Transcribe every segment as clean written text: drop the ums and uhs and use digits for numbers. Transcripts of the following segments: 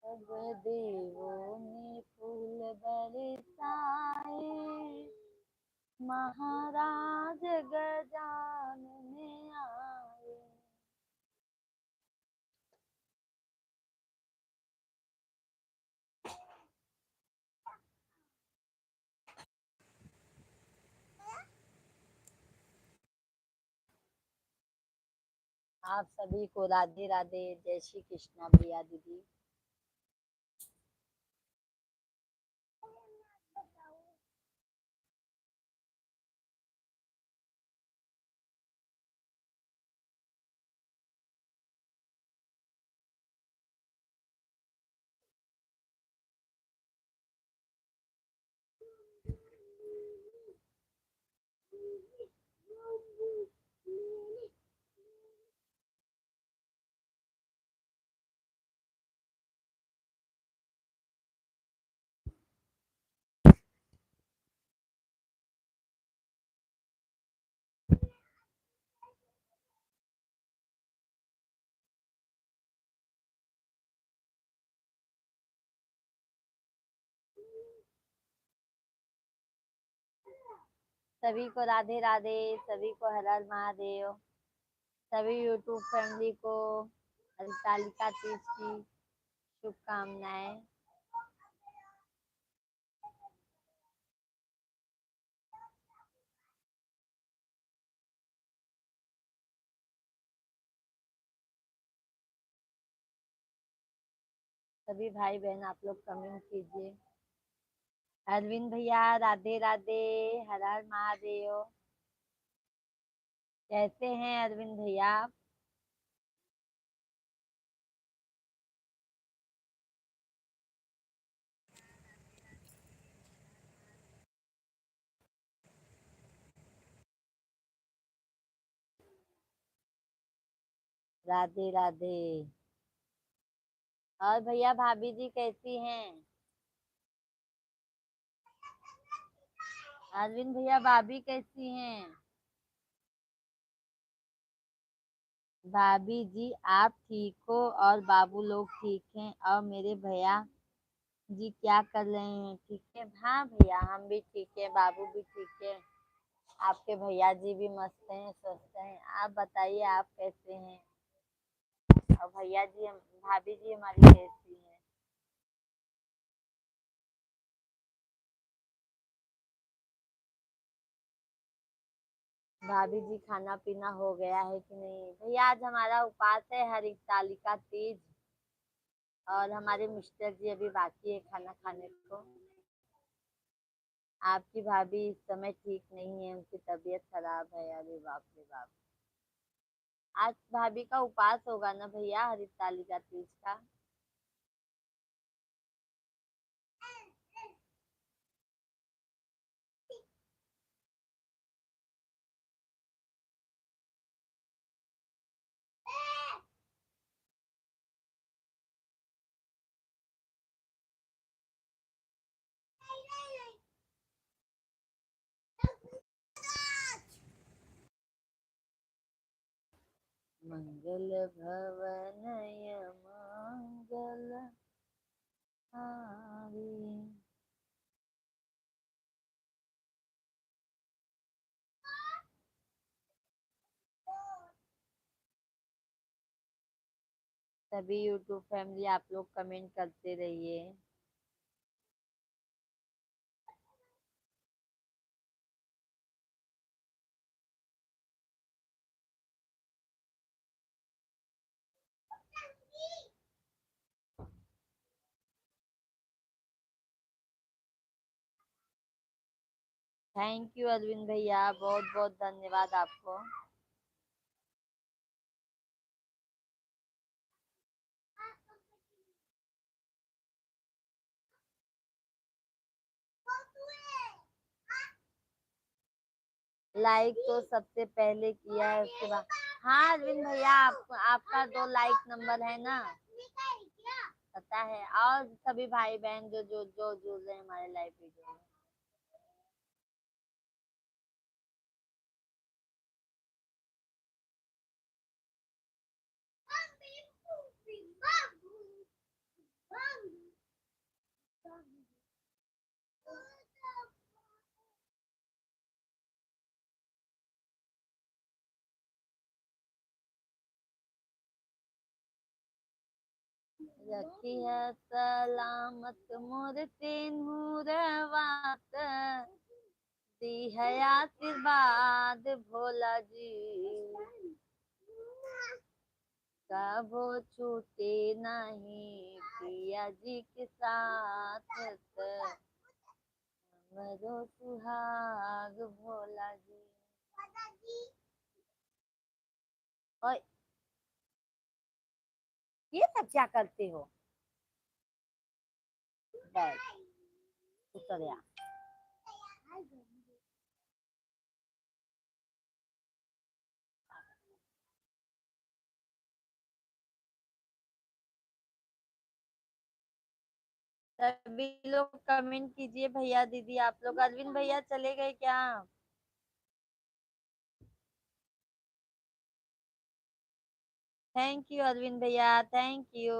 सब देवों ने फूल बरसाए, महाराज गजानन आए। आप सभी को राधे राधे, जय श्री कृष्णा भैया दीदी। सभी को राधे राधे, सभी को हर हर महादेव, सभी यूट्यूब फैमिली को हरतालिका तीज की शुभकामनाएं। सभी भाई बहन आप लोग कमेंट कीजिए। अरविंद भैया राधे राधे, हर हर महादेव। कैसे हैं अरविंद भैया? राधे राधे। और भैया भाभी जी कैसी हैं? अरविंद भैया भाभी कैसी हैं? भाभी जी आप ठीक हो और बाबू लोग ठीक हैं और मेरे भैया जी क्या कर रहे हैं? ठीक है। हाँ भैया हम भी ठीक है, बाबू भी ठीक है, आपके भैया जी भी मस्त हैं, स्वस्थ हैं। आप बताइए आप कैसे हैं? और भैया जी भाभी जी हमारी कैसी हैं? भाभी जी खाना पीना हो गया है कि नहीं? भैया आज हमारा उपवास है, हरितालिका तीज, और हमारे मिस्टर जी अभी बाकी है खाना खाने को। आपकी भाभी इस समय ठीक नहीं है, उनकी तबीयत खराब है। अरे बाप रे बाप। आज भाभी का उपवास होगा ना भैया, हरितालिका तीज का? मंगल भवनय मंगल हारी। सभी यूट्यूब फैमिली आप लोग कमेंट करते रहिए। थैंक यू अरविंद भैया, बहुत बहुत धन्यवाद आपको। लाइक तो सबसे पहले किया है, उसके बाद हाँ अरविंद भैया, आपका 2 लाइक नंबर है ना, पता है। और सभी भाई बहन जो जो जो जुड़ रहे हैं हमारे लाइव वीडियो में। रखी है सलामत मोर तेनुरवात, दी है आशीर्वाद भोला जी, कबो छूटे नहीं पिया जी के साथ, मरो सुहाग भोला जी। और ये सब क्या करते हो? बैठ, उतर यहाँ। सभी लोग कमेंट कीजिए भैया दीदी आप लोग। अरविंद भैया चले गए क्या? थैंक यू अरविंद भैया, थैंक यू।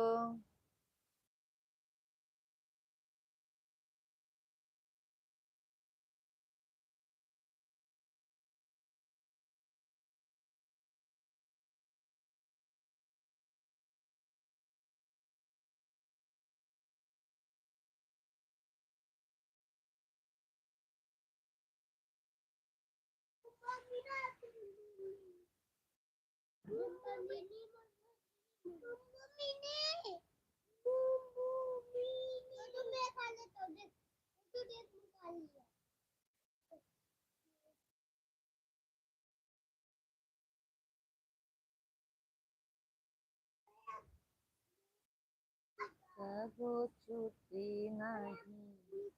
कबो छूटे नहीं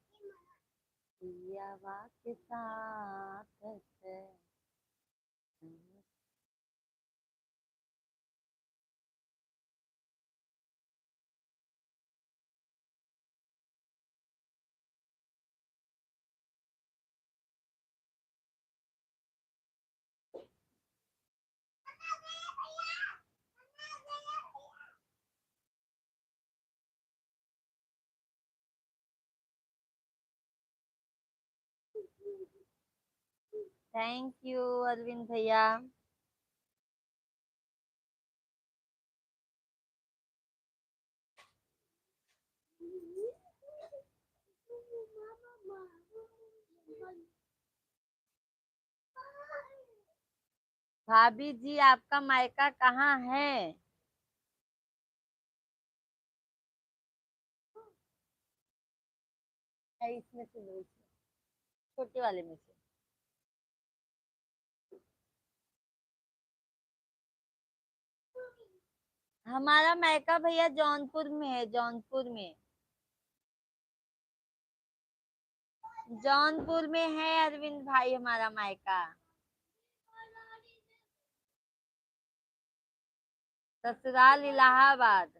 पियावा के साथ, थैंक यू अरविंद भैया। भाभी जी आपका मायका कहाँ है? इसमें से लो, इसमें छोटे वाले में से। हमारा मायका भैया जौनपुर में है, जौनपुर में। जौनपुर में है अरविंद भाई हमारा मायका। ससुराल इलाहाबाद।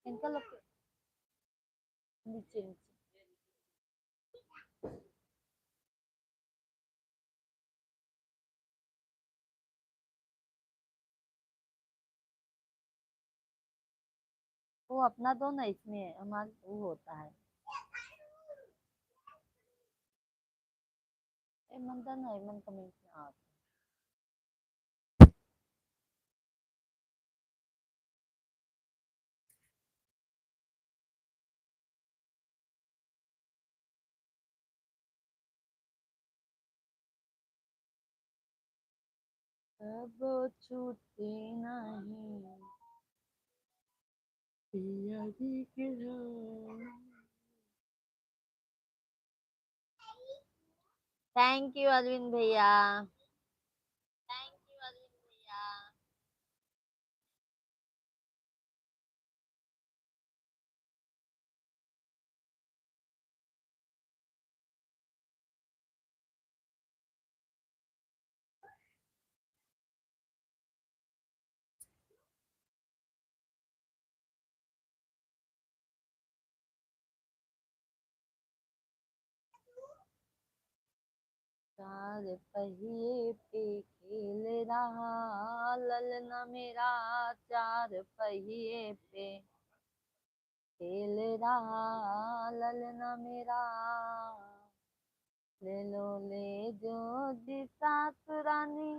इनका लोग नीचे नीचे। वो अपना दो ना, इसमें हमारा वो होता है। ए मंदन है, मन कमेंट में आ। अब छूटे नहीं पिया जी के घर। थैंक यू अरविंद भैया। थैंक यू अरविंद भैया। चार पहिए पे खेल रहा ललना मेरा, चार पहिए पे खेल रहा ललना मेरा। ले लो ले जो दिशा रानी,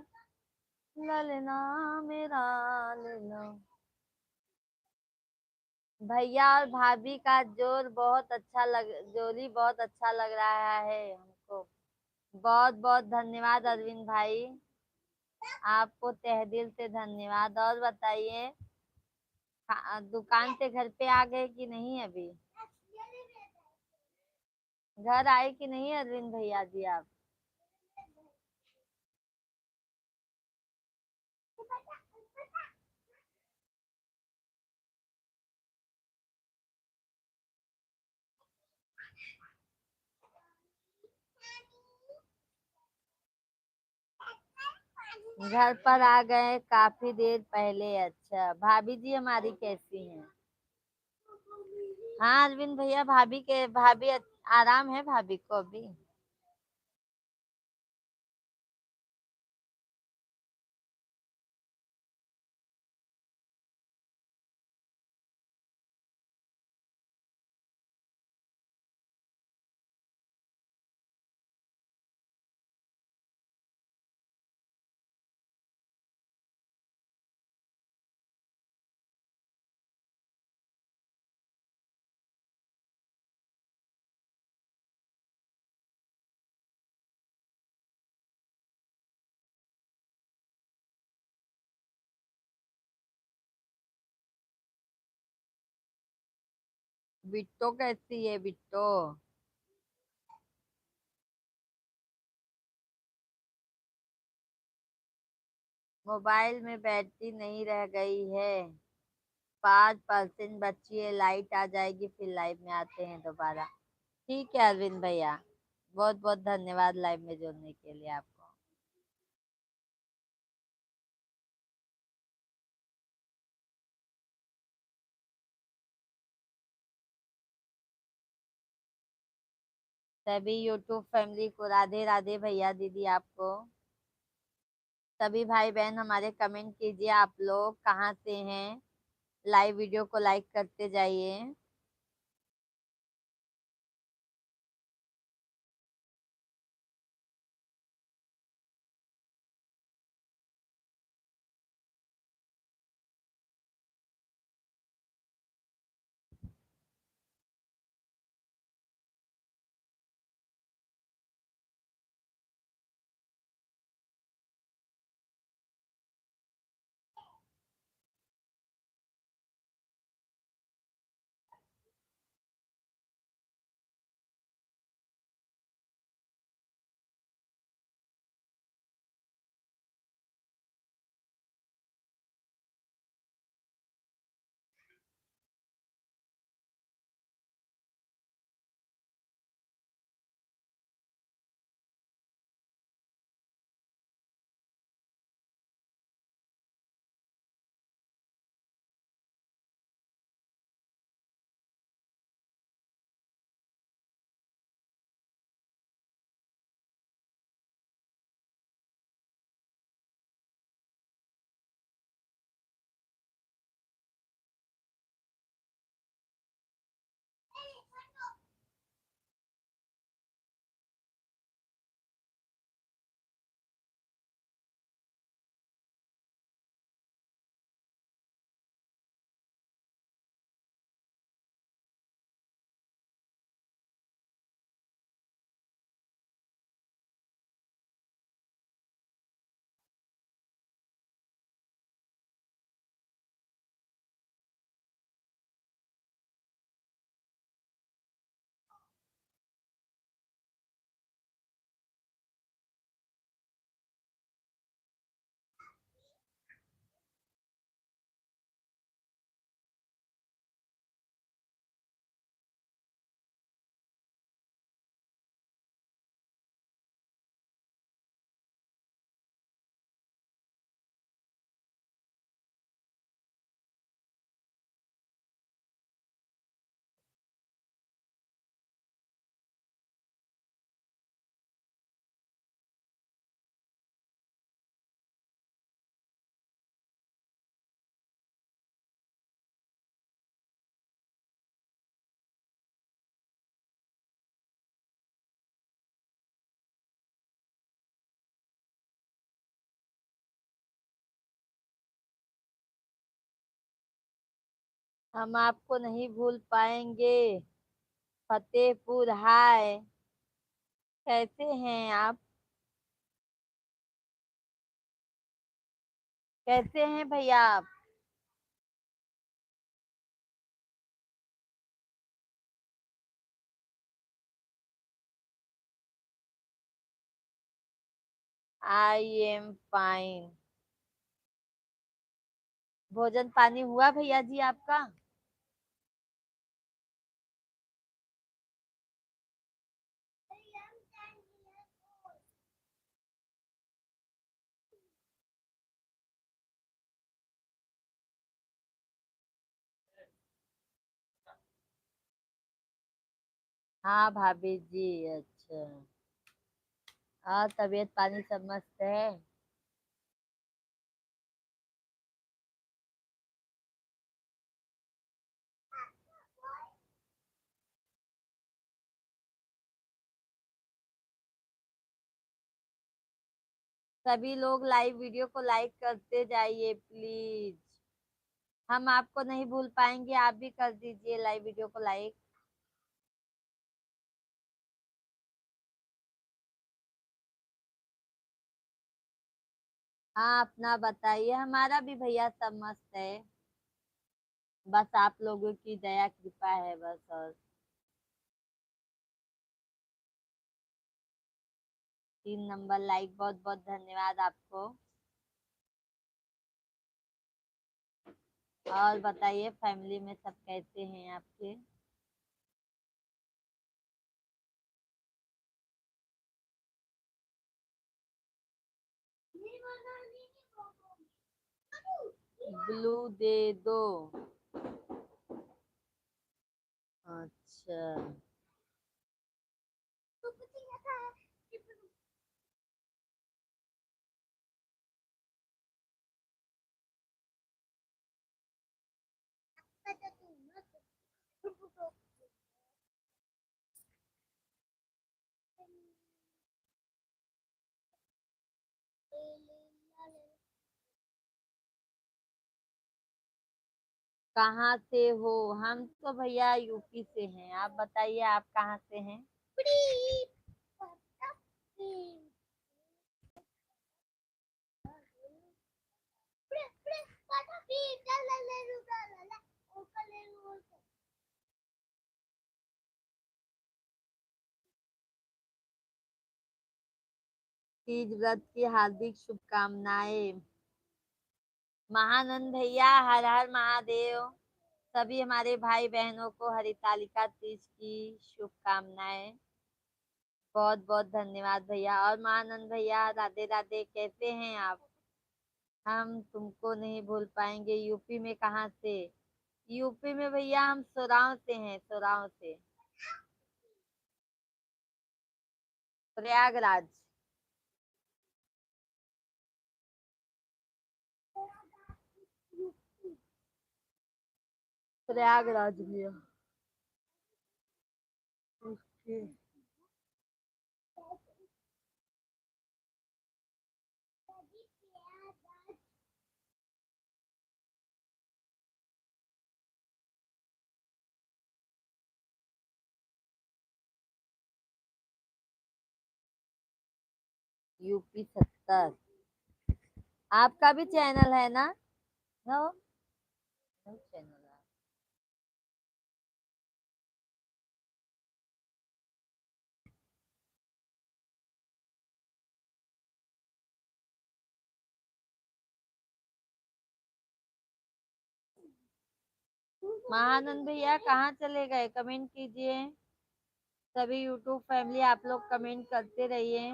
ललना मेरा ले लो। भैया और भाभी का जोड़ी बहुत अच्छा लग रहा है हमको। बहुत बहुत धन्यवाद अरविंद भाई, आपको तहे दिल से धन्यवाद। और बताइए, दुकान से घर पे आ गए कि नहीं अभी? घर आए कि नहीं अरविंद भैया जी आप? घर पर आ गए काफी देर पहले। अच्छा, भाभी जी हमारी कैसी हैं? हाँ अरविंद भैया, भाभी आराम है भाभी को अभी। बिट्टो कैसी है बिट्टो? मोबाइल में बैटरी नहीं रह गई है, 5% बची है, लाइट आ जाएगी फिर लाइव में आते हैं दोबारा। ठीक है अरविंद भैया, बहुत बहुत धन्यवाद लाइव में जुड़ने के लिए आपको। सभी यूट्यूब फैमिली को राधे राधे भैया दीदी आपको। सभी भाई बहन हमारे कमेंट कीजिए, आप लोग कहाँ से हैं, लाइव वीडियो को लाइक करते जाइए। हम आपको नहीं भूल पाएंगे। फतेहपुर हाय। कैसे हैं आप? कैसे हैं भैया आप? I am fine. भोजन पानी हुआ भैया जी आपका? हाँ भाभी जी। अच्छा। और तबीयत पानी सब मस्त है? सभी लोग लाइव वीडियो को लाइक करते जाइए प्लीज। हम आपको नहीं भूल पाएंगे, आप भी कर दीजिए लाइव वीडियो को लाइक। हाँ अपना बताइए, हमारा भी भैया सब मस्त है। बस आप लोगों की दया कृपा है बस। और 3 नंबर लाइक, बहुत बहुत धन्यवाद आपको। और बताइए फैमिली में सब कैसे हैं आपके? ब्लू दे दो। अच्छा। कहाँ से हो? हम तो भैया यूपी से हैं, आप बताइए आप कहाँ से हैं? तीज व्रत की हार्दिक शुभकामनाएं। महानंद भैया हर हर महादेव। सभी हमारे भाई बहनों को हरितालिका तीज की शुभकामनाएं। बहुत बहुत धन्यवाद भैया। और महानंद भैया राधे राधे, कैसे हैं आप? हम तुमको नहीं भूल पाएंगे। यूपी में कहाँ से? यूपी में भैया हम सोराव से हैं, सोराव से। प्रयागराज। प्रयागराज भैया। ओके। यूपी 70। आपका भी चैनल है ना? नो। नो चैनल है। महानंद भैया कहाँ चले गए? कमेंट कीजिए। सभी यूट्यूब फैमिली आप लोग कमेंट करते रहिए।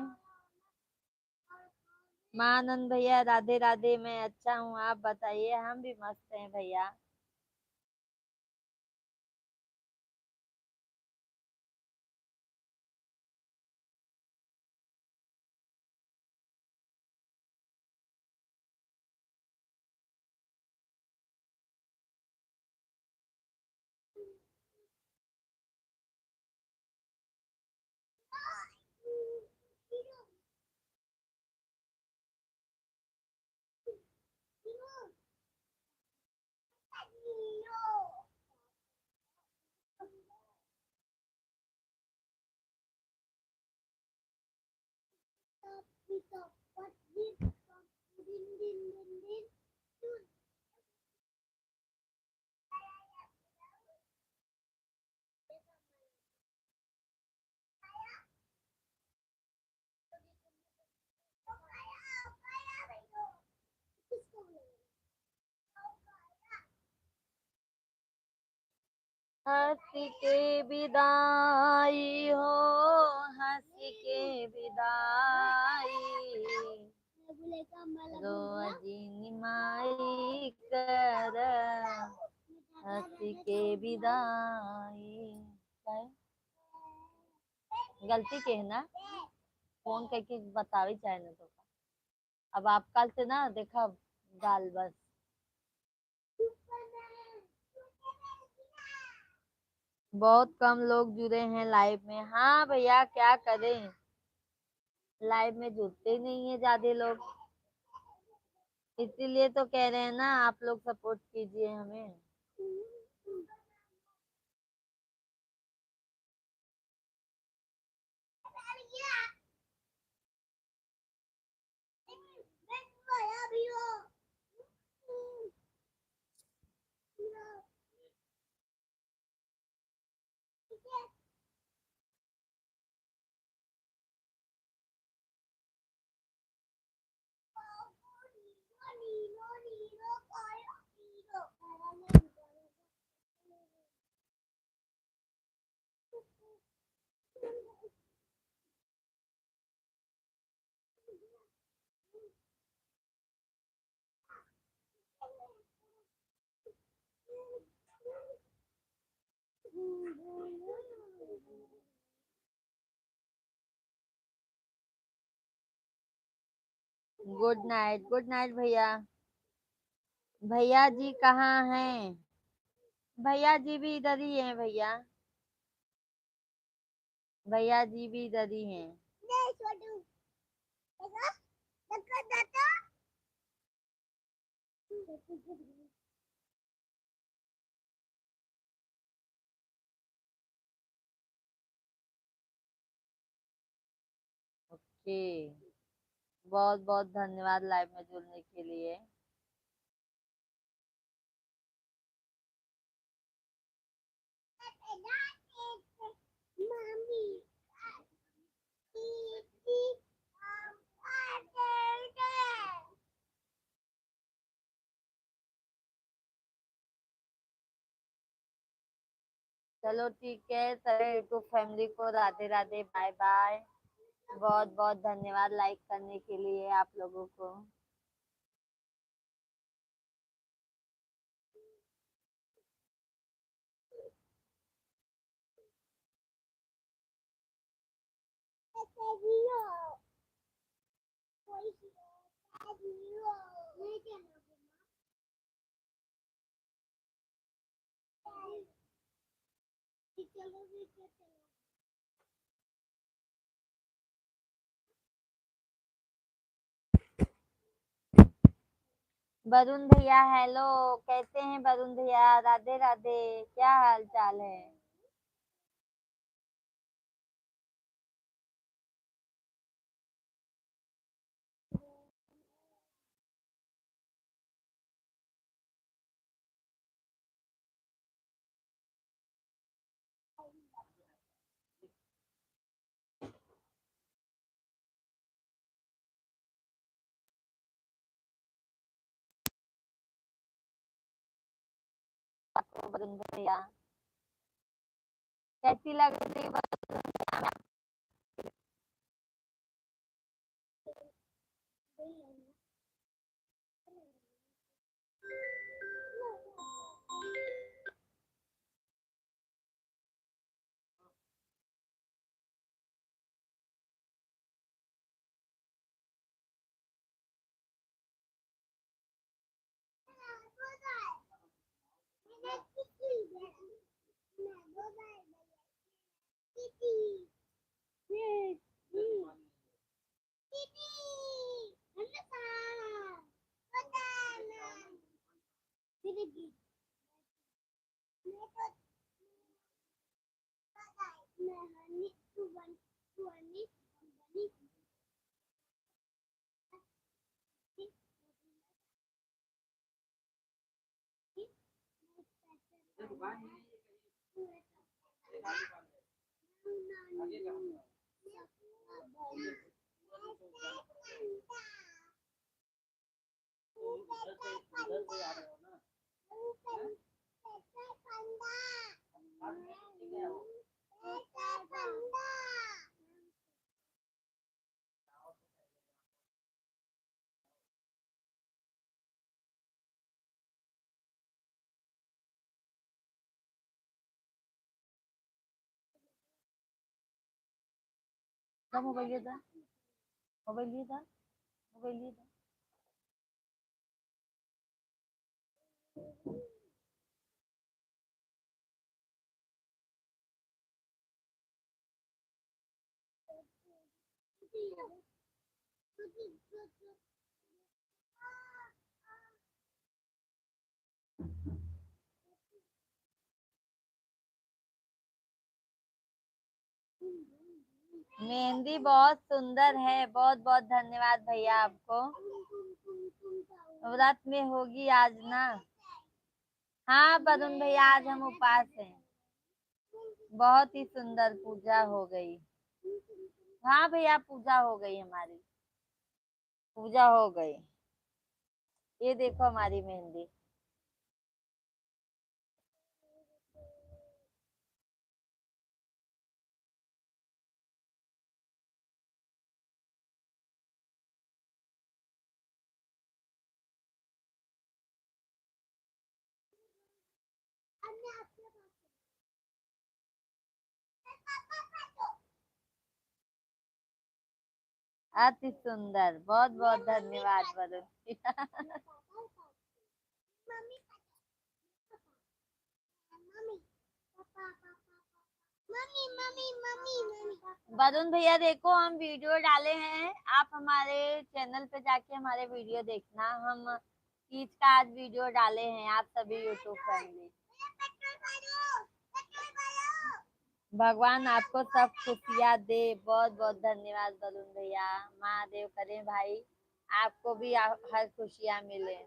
महानंद भैया राधे राधे, मैं अच्छा हूँ, आप बताइए? हम भी मस्त हैं भैया। हंस के विदाई हो, हंस के विदाई, रोजी निमाई कर, हंस के विदाई। क्या है? गलती के है ना, फोन करके बतावे चाहे ना तो। अब आप कल से ना देखा गाल बस। बहुत कम लोग जुड़े हैं लाइव में। हाँ भैया क्या करें, लाइव में जुड़ते नहीं है ज्यादा लोग, इसीलिए तो कह रहे हैं ना आप लोग सपोर्ट कीजिए हमें। गुड नाइट भैया। भैया जी कहाँ हैं? भैया जी भी इधर ही हैं भैया, भैया जी भी इधर ही हैं। ओके, बहुत बहुत धन्यवाद लाइव में जुड़ने के लिए। चलो ठीक है, सारे टू फैमिली को राधे राधे, बाय बाय। बहुत बहुत धन्यवाद लाइक करने के लिए आप लोगों को। वरुण भैया हेलो, कैसे हैं वरुण भैया? राधे राधे, क्या हाल चाल है? आपको वरुण भैया कैसी लग रही है वरुण भैया? मोबाइल ये था, मोबाइल ये था, मोबाइल ये था। मेहंदी बहुत सुंदर है, बहुत बहुत धन्यवाद भैया आपको। व्रत में होगी आज ना? हाँ वरुण भैया, आज हम उपवास हैं। बहुत ही सुंदर पूजा हो गई। हाँ भैया, पूजा हो गई, हमारी पूजा हो गई। ये देखो हमारी मेहंदी। अति सुंदर, बहुत बहुत धन्यवाद वरुण भैया। वरुण भैया देखो, हम वीडियो डाले हैं, आप हमारे चैनल पे जाके हमारे वीडियो देखना। हम तीज का आज वीडियो डाले हैं, आप सभी यूट्यूब फैमिली। भगवान आपको सब खुशियाँ दे। बहुत बहुत धन्यवाद वरुण भैया। महादेव करें भाई, आपको भी हर खुशियाँ मिले।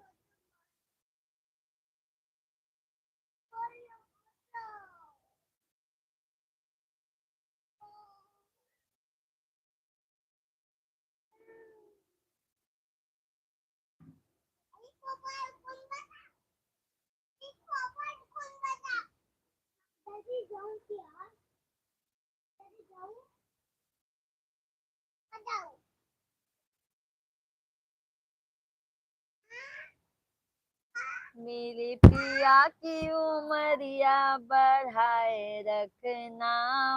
मेरे पिया की उमरिया बढ़ाए रखना,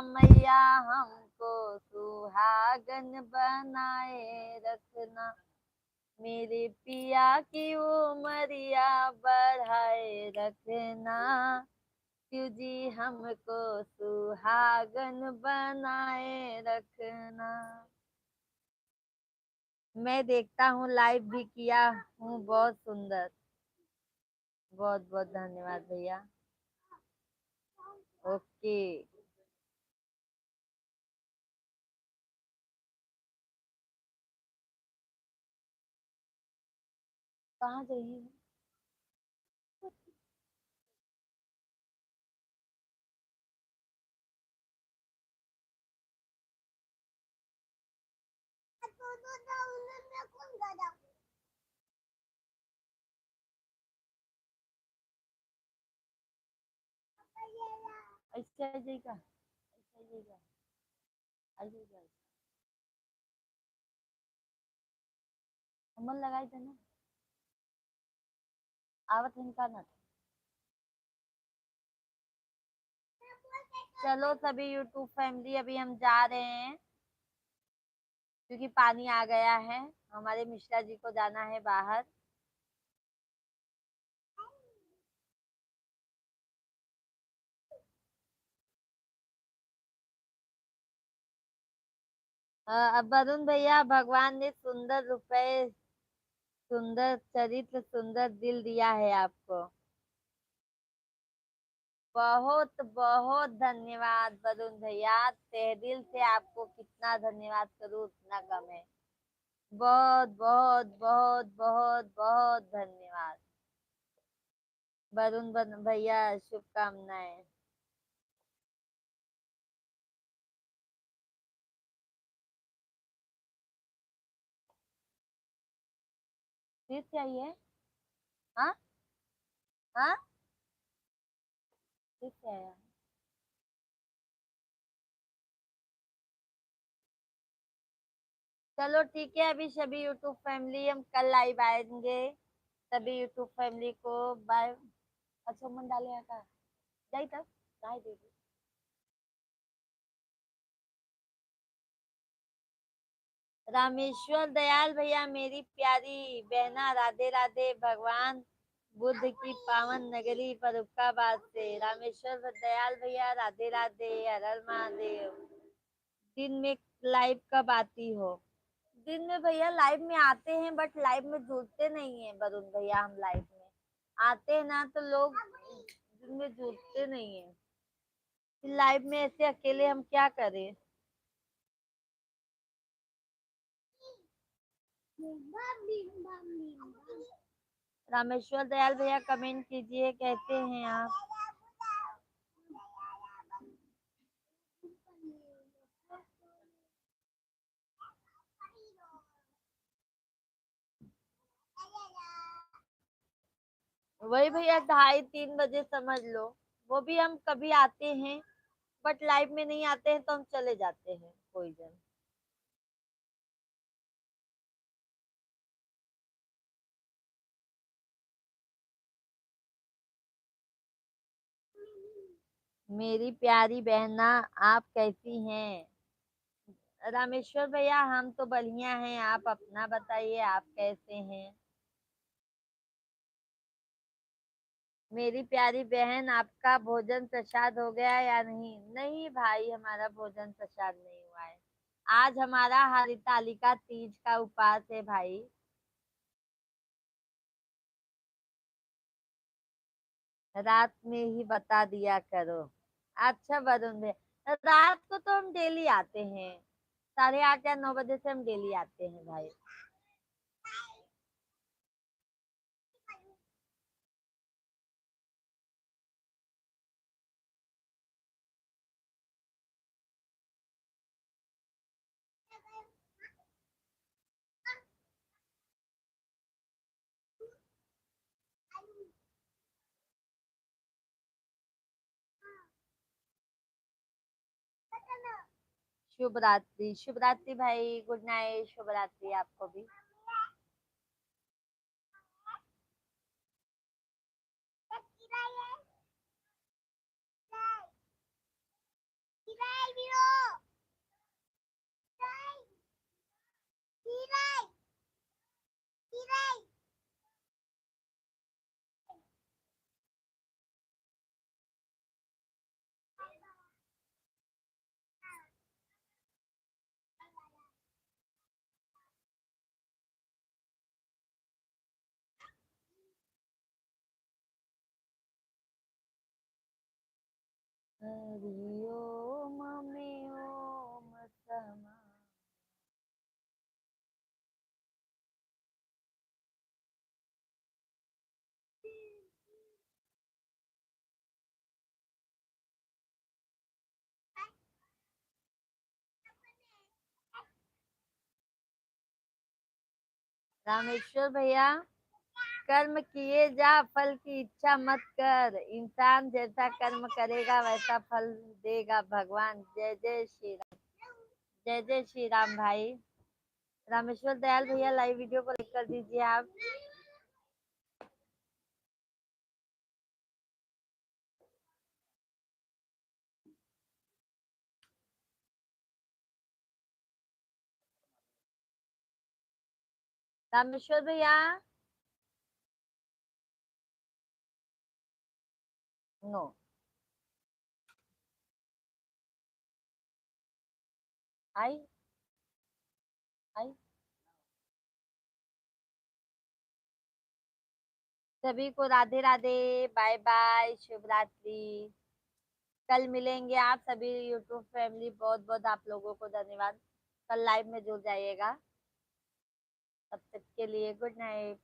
मैया हमको सुहागन बनाए रखना। मेरे पिया की उमरिया बढ़ाए रखना, शिव जी हमको सुहागन बनाए रखना। मैं देखता हूँ, लाइव भी किया हूँ, बहुत सुंदर। बहुत बहुत धन्यवाद भैया। ओके। कहाँ जाइए? ऐसे आ जाएगा, ऐसे आ जाएगा, आ जाएगा। हमन लगाई थे ना, आवत इनका ना। चलो सभी यूट्यूब फैमिली, अभी हम जा रहे हैं क्योंकि पानी आ गया है। हमारे मिश्रा जी को जाना है बाहर। अब वरुण भैया, भगवान ने सुंदर रुपए, सुंदर चरित्र, सुंदर दिल दिया है आपको। बहुत बहुत धन्यवाद वरुण भैया, तहे दिल से आपको कितना धन्यवाद करूँ उतना कम है। बहुत बहुत बहुत बहुत बहुत धन्यवाद वरुण भैया, शुभकामनाएं। फिर चाहिए? हाँ हाँ, फिर क्या है? चलो ठीक है, अभी सभी यूट्यूब फैमिली हम कल लाइव आएंगे, सभी यूट्यूब फैमिली को बाय। अच्छा मन डाले का जाई तब राय दे दी। रामेश्वर दयाल भैया मेरी प्यारी बहना, राधे राधे। भगवान बुद्ध की पावन नगरी फर्रुखाबाद से रामेश्वर दयाल भैया, राधे राधे, हर हर महादेव। दिन में लाइव कब आती हो? दिन में भैया लाइव में आते हैं, बट लाइव में जुड़ते नहीं है वरुण भैया। हम लाइव में आते हैं ना तो लोग दिन में जुड़ते नहीं है। लाइव में ऐसे अकेले हम क्या करें? रामेश्वर दयाल भैया कमेंट कीजिए, कैसे हैं आप? वही भैया 2:30-3 बजे समझ लो। वो भी हम कभी आते हैं, बट लाइव में नहीं आते हैं तो हम चले जाते हैं कोई जन। मेरी प्यारी बहना, आप कैसी हैं? रामेश्वर भैया हम तो बढ़िया हैं, आप अपना बताइए, आप कैसे हैं? मेरी प्यारी बहन, आपका भोजन प्रसाद हो गया या नहीं? नहीं भाई, हमारा भोजन प्रसाद नहीं हुआ है। आज हमारा हरितालिका तीज का उपवास है भाई। रात में ही बता दिया करो। अच्छा वरुण भैया, रात को तो हम डेली आते हैं, 8:30 या 9 बजे से हम डेली आते हैं भाई। शुभ रात्रि, शुभ रात्रि भाई, गुड नाइट, शुभ रात्रि आपको भी। हरि ओम में ओम समा। रामेश्वर भैया, कर्म किए जा, फल की इच्छा मत कर। इंसान जैसा कर्म करेगा वैसा फल देगा भगवान। जय जय श्री राम। जय जय श्री राम भाई। रामेश्वर दयाल भैया लाइव वीडियो को लाइक कर दीजिए आप। रामेश्वर भैया, नो। आई आई। सभी को राधे राधे, बाय बाय, शुभ रात्रि। कल मिलेंगे आप सभी यूट्यूब फैमिली, बहुत बहुत आप लोगों को धन्यवाद। कल लाइव में जुड़ जाइएगा। तब तक के लिए गुड नाइट।